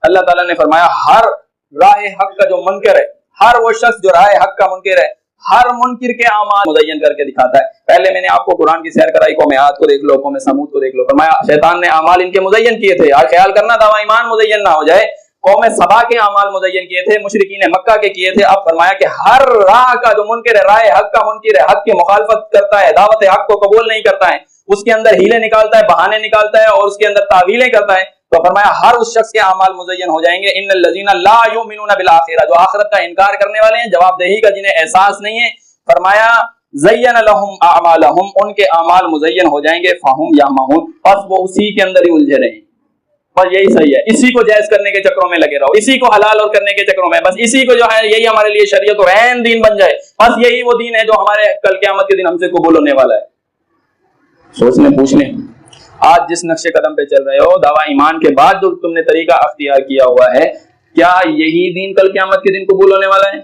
اللہ تعالیٰ نے فرمایا ہر راہ حق کا جو منکر ہے، ہر وہ شخص جو راہ حق کا منکر ہے، ہر منکر کے اعمال مزین کر کے دکھاتا ہے۔ پہلے میں نے آپ کو قرآن کی سیر کرائی، قوم عاد کو دیکھ لو، قوم سمود کو دیکھ لو، فرمایا شیطان نے اعمال ان کے مزین کیے تھے، اور خیال کرنا دعویٰ ایمان مزین نہ ہو جائے۔ قوم سبا کے اعمال مزین کیے تھے، مشرکین مکہ کے کیے تھے۔ اب فرمایا کہ ہر راہ کا جو منکر ہے، راہ حق کا منکر ہے، حق کی مخالفت کرتا ہے، دعوت حق کو قبول نہیں کرتا ہے، اس کے اندر ہیلے نکالتا ہے، بہانے نکالتا ہے، اور اس کے اندر تعویلیں کرتا ہے، تو فرمایا ہر اس شخص کے اعمال مزین ہو جائیں گے۔ ان الذین لا یؤمنون بالآخرہ، جو آخرت کا انکار کرنے والے ہیں، جواب دہی کا جنہیں احساس نہیں ہے، فرمایا زین لہم اعمالہم، ان کے اعمال مزین ہو جائیں گے، فہم یعمہون، بس وہ اسی کے اندر ہی الجھے رہیں، بس یہی صحیح ہے، اسی کو جائز کرنے کے چکروں میں لگے رہو، اسی کو حلال اور کرنے کے چکروں میں، بس اسی کو جو ہے یہی ہمارے لیے شریعت اور عین دین بن جائے، بس یہی وہ دین ہے جو ہمارے کل قیامت کے دن ہم سے قبول ہونے والا ہے۔ سوچنے پوچھنے، آج جس نقش قدم پہ چل رہے ہو، دعویٰ ایمان کے بعد جو تم نے طریقہ اختیار کیا ہوا ہے، کیا یہی دین کل قیامت کے دن قبول ہونے والا ہے؟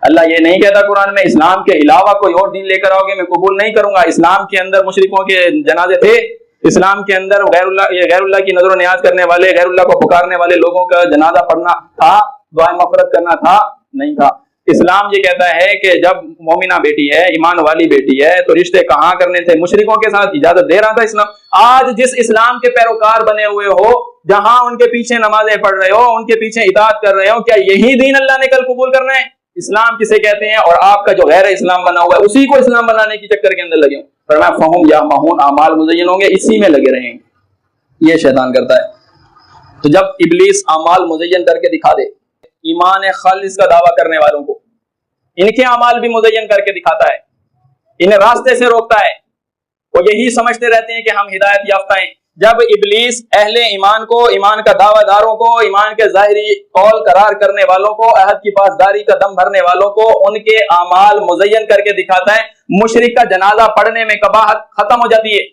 اللہ یہ نہیں کہتا قرآن میں اسلام کے علاوہ کوئی اور دین لے کر آؤ گے میں قبول نہیں کروں گا۔ اسلام کے اندر مشرکوں کے جنازے تھے، اسلام کے اندر غیر اللہ کی نظر و نیاز کرنے والے، غیر اللہ کو پکارنے والے لوگوں کا جنازہ پڑھنا تھا، دعائیں مغفرت کرنا تھا؟ نہیں تھا۔ اسلام یہ کہتا ہے کہ جب مومنہ بیٹی ہے، ایمان والی بیٹی ہے، تو رشتے کہاں کرنے تھے؟ مشرکوں کے ساتھ اجازت دے رہا تھا اسلام۔ آج جس اسلام کے پیروکار بنے ہوئے ہو، جہاں ان کے پیچھے نمازیں پڑھ رہے ہو، ان کے پیچھے اطاعت کر رہے ہو، کیا یہی دین اللہ نے کل قبول کرنا ہے؟ اسلام کسے کہتے ہیں؟ اور آپ کا جو غیر اسلام بنا ہوا ہے، اسی کو اسلام بنانے کی چکر کے اندر لگے ہوں۔ فرمایا فہم یا مہون، اعمال مزین ہوں گے، اسی میں لگے رہیں گے۔ یہ شیطان کرتا ہے۔ تو جب ابلیس اعمال مزین کر کے دکھا دے، ایمان خالص کا دعویٰ کرنے والوں کو ان کے اعمال بھی مزین کر کے دکھاتا ہے، انہیں راستے سے روکتا ہے، وہ یہی سمجھتے رہتے ہیں کہ ہم ہدایت یافتہ ہیں۔ جب ابلیس اہل ایمان کو، ایمان کا دعویٰ داروں کو، ایمان کے ظاہری قول قرار کرنے والوں کو، عہد کی پاسداری کا دم بھرنے والوں کو ان کے اعمال مزین کر کے دکھاتا ہے، مشرک کا جنازہ پڑھنے میں قباحت ختم ہو جاتی ہے،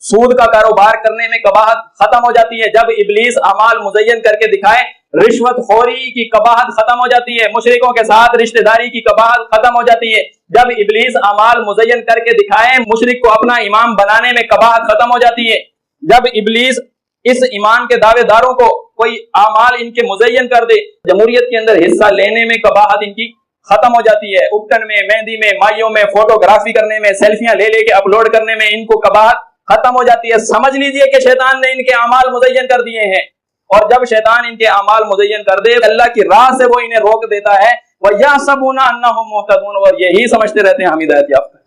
سود کا کاروبار کرنے میں قباحت ختم ہو جاتی ہے۔ جب ابلیس اعمال مزین کر کے دکھائے، رشوت خوری کی قباحت ختم ہو جاتی ہے، مشرکوں کے ساتھ رشتہ داری کی قباحت ختم ہو جاتی ہے۔ جب ابلیس اعمال مزین کر کے دکھائے، مشرک کو اپنا امام بنانے میں قباحت ختم ہو جاتی ہے۔ جب ابلیس اس ایمان کے دعوے داروں کو کوئی اعمال ان کے مزین کر دے، جمہوریت کے اندر حصہ لینے میں قباحت ان کی ختم ہو جاتی ہے، اپٹن میں، مہندی میں، مائیوں میں، فوٹوگرافی کرنے میں، سیلفیاں لے لے کے اپلوڈ کرنے میں ان کو قباحت ختم ہو جاتی ہے۔ سمجھ لیجئے کہ شیطان نے ان کے اعمال مزین کر دیے ہیں، اور جب شیطان ان کے اعمال مزین کر دے، اللہ کی راہ سے وہ انہیں روک دیتا ہے، وَيَحْسَبُونَ أَنَّهُمْ مُهْتَدُونَ، اور یہی سمجھتے رہتے ہیں ہم ہدایت یافتہ ہیں۔